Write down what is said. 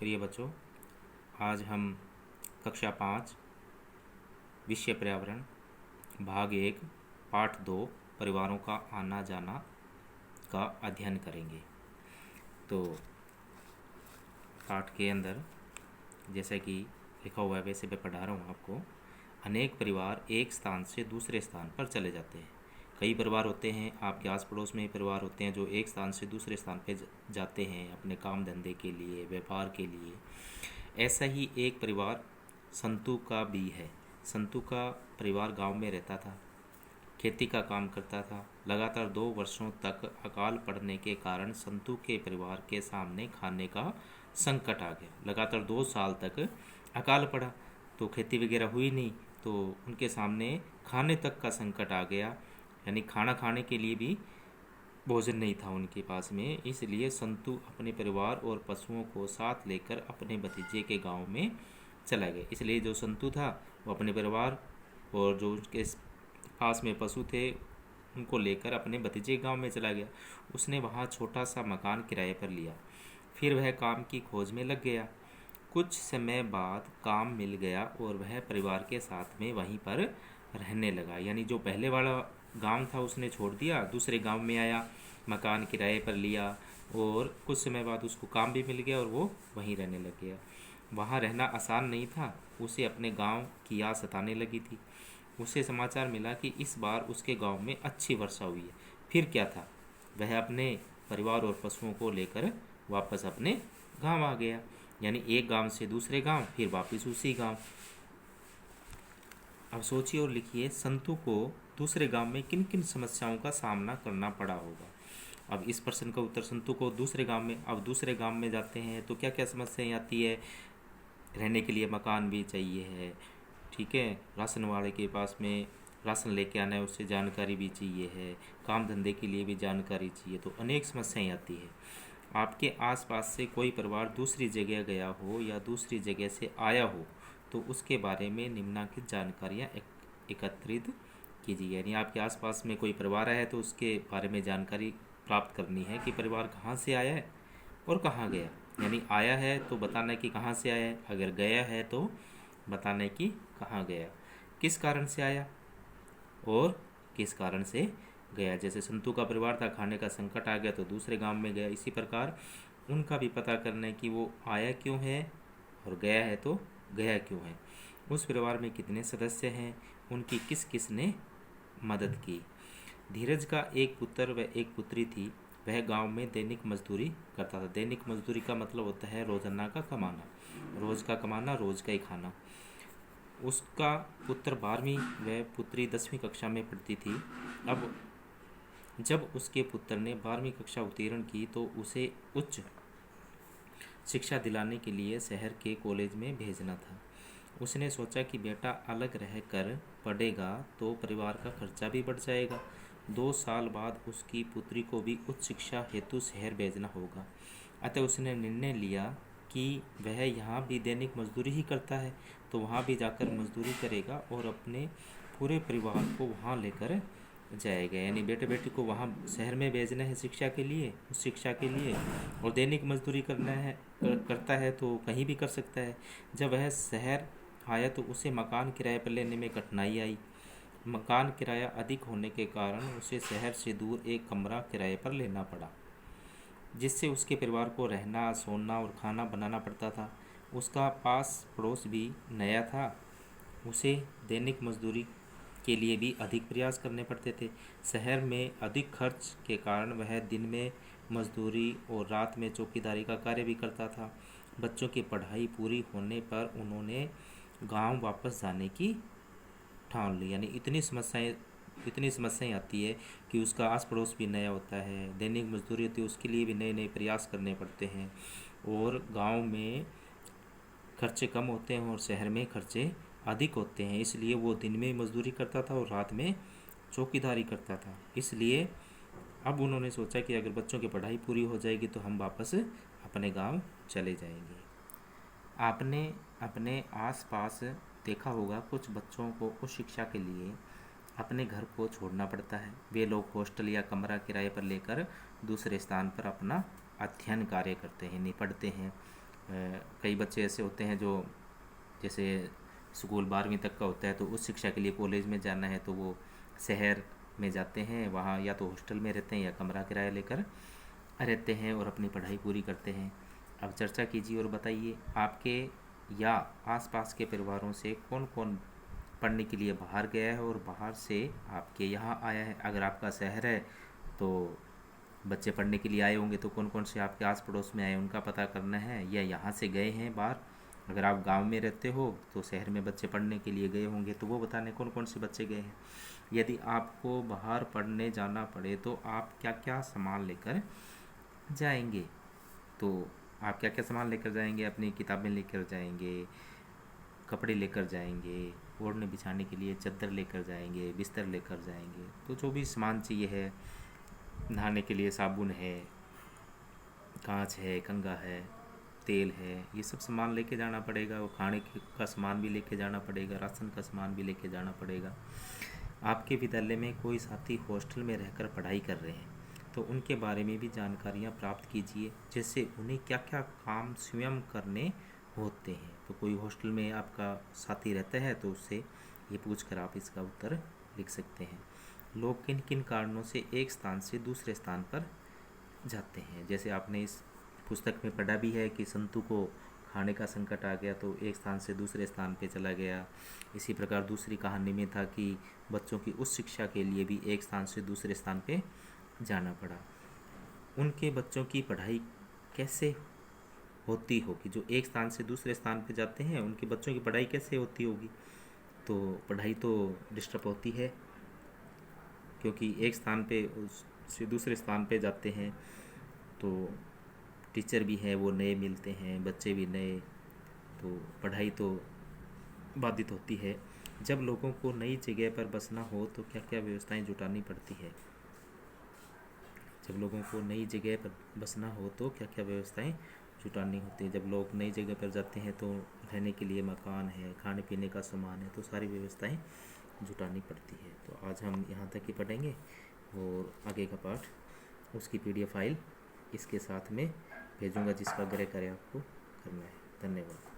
प्रिय बच्चों, आज हम कक्षा 5 विषय पर्यावरण भाग 1 पाठ 2 परिवारों का आना जाना का अध्ययन करेंगे। तो पाठ के अंदर जैसा कि लिखा हुआ है वैसे मैं पढ़ा रहा हूँ आपको। अनेक परिवार एक स्थान से दूसरे स्थान पर चले जाते हैं। कई परिवार होते हैं, आपके आस पड़ोस में ही परिवार होते हैं जो एक स्थान से दूसरे स्थान पर जाते हैं अपने काम धंधे के लिए, व्यापार के लिए। ऐसा ही एक परिवार संतु का भी है। संतु का परिवार गांव में रहता था, खेती का काम करता था। लगातार 2 वर्षों तक अकाल पड़ने के कारण संतु के परिवार के सामने खाने का संकट आ गया। लगातार 2 साल तक अकाल पड़ा तो खेती वगैरह हुई नहीं, तो उनके सामने खाने तक का संकट आ गया, यानी खाना खाने के लिए भी भोजन नहीं था उनके पास में। इसलिए संतु अपने परिवार और पशुओं को साथ लेकर अपने भतीजे के गांव में चला गया। इसलिए जो संतु था वो अपने परिवार और जो उसके पास में पशु थे उनको लेकर अपने भतीजे गांव में चला गया। उसने वहां छोटा सा मकान किराए पर लिया। फिर वह काम की खोज में लग गया। कुछ समय बाद काम मिल गया और वह परिवार के साथ में वहीं पर रहने लगा। यानी जो पहले वाला गांव था उसने छोड़ दिया, दूसरे गांव में आया, मकान किराए पर लिया और कुछ समय बाद उसको काम भी मिल गया और वो वहीं रहने लग गया। वहाँ रहना आसान नहीं था, उसे अपने गांव की याद सताने लगी थी। उसे समाचार मिला कि इस बार उसके गांव में अच्छी वर्षा हुई है। फिर क्या था, वह अपने परिवार और पशुओं को लेकर वापस अपने गांव आ गया। यानी एक गांव से दूसरे गांव, फिर वापस उसी गांव। अब सोचिए और लिखिए, संतु को दूसरे गांव में किन किन समस्याओं का सामना करना पड़ा होगा। अब इस प्रश्न का उत्तर, संतु को दूसरे गांव में, अब दूसरे गांव में जाते हैं तो क्या क्या समस्याएं आती है। रहने के लिए मकान भी चाहिए है, ठीक है, राशन वाले के पास में राशन लेके आना है उससे जानकारी भी चाहिए है, काम धंधे के लिए भी जानकारी चाहिए, तो अनेक समस्याएं आती है। आपके आसपास से कोई परिवार दूसरी जगह गया हो या दूसरी जगह से आया हो तो उसके बारे में निम्नलिखित जानकारियाँ एकत्रित कीजिए। यानी आपके आसपास में कोई परिवार आया है तो उसके बारे में जानकारी प्राप्त करनी है कि परिवार कहाँ से आया है और कहाँ गया। यानी आया है तो बताना है कि कहाँ से आया है, अगर गया है तो बताना है कि कहाँ गया, किस कारण से आया और किस कारण से गया। जैसे संतु का परिवार था, खाने का संकट आ गया तो दूसरे गांव में गया। इसी प्रकार उनका भी पता करना है कि वो आया क्यों है और गया है तो गया क्यों है। उस परिवार में कितने सदस्य हैं, उनकी किस किस ने मदद की। धीरज का एक पुत्र व एक पुत्री थी। वह गांव में दैनिक मजदूरी करता था। दैनिक मजदूरी का मतलब होता है रोजाना का कमाना, रोज का कमाना, रोज का ही खाना। उसका पुत्र 12वीं व पुत्री 10वीं कक्षा में पढ़ती थी। अब जब उसके पुत्र ने 12वीं कक्षा उत्तीर्ण की तो उसे उच्च शिक्षा दिलाने के लिए शहर के कॉलेज में भेजना था। उसने सोचा कि बेटा अलग रह कर पढ़ेगा तो परिवार का खर्चा भी बढ़ जाएगा। 2 साल बाद उसकी पुत्री को भी उच्च शिक्षा हेतु शहर भेजना होगा। अतः उसने निर्णय लिया कि वह यहाँ भी दैनिक मजदूरी ही करता है तो वहाँ भी जाकर मजदूरी करेगा और अपने पूरे परिवार को वहाँ लेकर जाएगा। यानी बेटे बेटी को वहाँ शहर में भेजना है शिक्षा के लिए, उस शिक्षा के लिए, और दैनिक मजदूरी करना है करता है तो कहीं भी कर सकता है। जब वह शहर आया तो उसे मकान किराए पर लेने में कठिनाई आई। मकान किराया अधिक होने के कारण उसे शहर से दूर एक कमरा किराए पर लेना पड़ा, जिससे उसके परिवार को रहना, सोना और खाना बनाना पड़ता था। उसका पास पड़ोस भी नया था, उसे दैनिक मजदूरी के लिए भी अधिक प्रयास करने पड़ते थे। शहर में अधिक खर्च के कारण वह दिन में मजदूरी और रात में चौकीदारी का कार्य भी करता था। बच्चों की पढ़ाई पूरी होने पर उन्होंने गांव वापस जाने की ठान ली। यानी इतनी समस्याएं आती है कि उसका आस पड़ोस भी नया होता है, दैनिक मजदूरी होती है, उसके लिए भी नए नए प्रयास करने पड़ते हैं, और गांव में खर्चे कम होते हैं और शहर में खर्चे अधिक होते हैं। इसलिए वो दिन में मजदूरी करता था और रात में चौकीदारी करता था। इसलिए अब उन्होंने सोचा कि अगर बच्चों की पढ़ाई पूरी हो जाएगी तो हम वापस अपने गांव चले जाएंगे। आपने अपने आसपास देखा होगा कुछ बच्चों को उच्च शिक्षा के लिए अपने घर को छोड़ना पड़ता है। वे लोग हॉस्टल या कमरा किराए पर लेकर दूसरे स्थान पर अपना अध्ययन कार्य करते हैं, निपटते हैं। कई बच्चे ऐसे होते हैं जो जैसे स्कूल 12वीं तक का होता है तो उस शिक्षा के लिए कॉलेज में जाना है तो वो शहर में जाते हैं, वहाँ या तो हॉस्टल में रहते हैं या कमरा किराया लेकर रहते हैं और अपनी पढ़ाई पूरी करते हैं। अब चर्चा कीजिए और बताइए आपके या आसपास के परिवारों से कौन कौन पढ़ने के लिए बाहर गया है और बाहर से आपके यहाँ आया है। अगर आपका शहर है तो बच्चे पढ़ने के लिए आए होंगे तो कौन कौन से आपके आस पड़ोस में आए उनका पता करना है, या यहाँ से गए हैं बाहर। अगर आप गांव में रहते हो तो शहर में बच्चे पढ़ने के लिए गए होंगे तो वो बताने कौन कौन से बच्चे गए हैं। यदि आपको बाहर पढ़ने जाना पड़े तो आप क्या क्या सामान लेकर जाएंगे। तो आप क्या क्या सामान लेकर जाएंगे, अपनी किताबें लेकर जाएंगे, कपड़े लेकर जाएंगे, ओढ़ने बिछाने के लिए चादर लेकर जाएंगे, बिस्तर लेकर जाएंगे। तो जो भी सामान चाहिए है, नहाने के लिए साबुन है, कांच है, कंघा है, तेल है, ये सब सामान लेके जाना पड़ेगा। और खाने का सामान भी लेके जाना पड़ेगा, राशन का सामान भी लेके जाना पड़ेगा। आपके विद्यालय में कोई साथी हॉस्टल में रहकर पढ़ाई कर रहे हैं तो उनके बारे में भी जानकारियाँ प्राप्त कीजिए, जैसे उन्हें क्या क्या काम स्वयं करने होते हैं। तो कोई हॉस्टल में आपका साथी रहता है तो उससे ये पूछ कर आप इसका उत्तर लिख सकते हैं। लोग किन किन कारणों से एक स्थान से दूसरे स्थान पर जाते हैं। जैसे आपने इस पुस्तक में पढ़ा भी है कि संतु को खाने का संकट आ गया तो एक स्थान से दूसरे स्थान पे चला गया। इसी प्रकार दूसरी कहानी में था कि बच्चों की उच्च शिक्षा के लिए भी एक स्थान से दूसरे स्थान पे जाना पड़ा। उनके बच्चों की पढ़ाई कैसे होती होगी, जो एक स्थान से दूसरे स्थान पे जाते हैं उनके बच्चों की पढ़ाई कैसे होती होगी। तो पढ़ाई तो डिस्टर्ब होती है, क्योंकि एक स्थान पे से दूसरे स्थान पे जाते हैं तो टीचर भी हैं वो नए मिलते हैं, बच्चे भी नए, तो पढ़ाई तो बाधित होती है। जब लोगों को नई जगह पर बसना हो तो क्या क्या व्यवस्थाएं जुटानी पड़ती है। जब लोगों को नई जगह पर बसना हो तो क्या क्या व्यवस्थाएं जुटानी होती है। जब लोग नई जगह पर जाते हैं तो रहने के लिए मकान है, खाने पीने का सामान है, तो सारी व्यवस्थाएं जुटानी पड़ती है। तो आज हम यहाँ तक ही पढ़ेंगे और आगे का पाठ उसकी PDF फाइल इसके साथ में भेजूँगा जिसका आग्रह करें आपको करना है। धन्यवाद।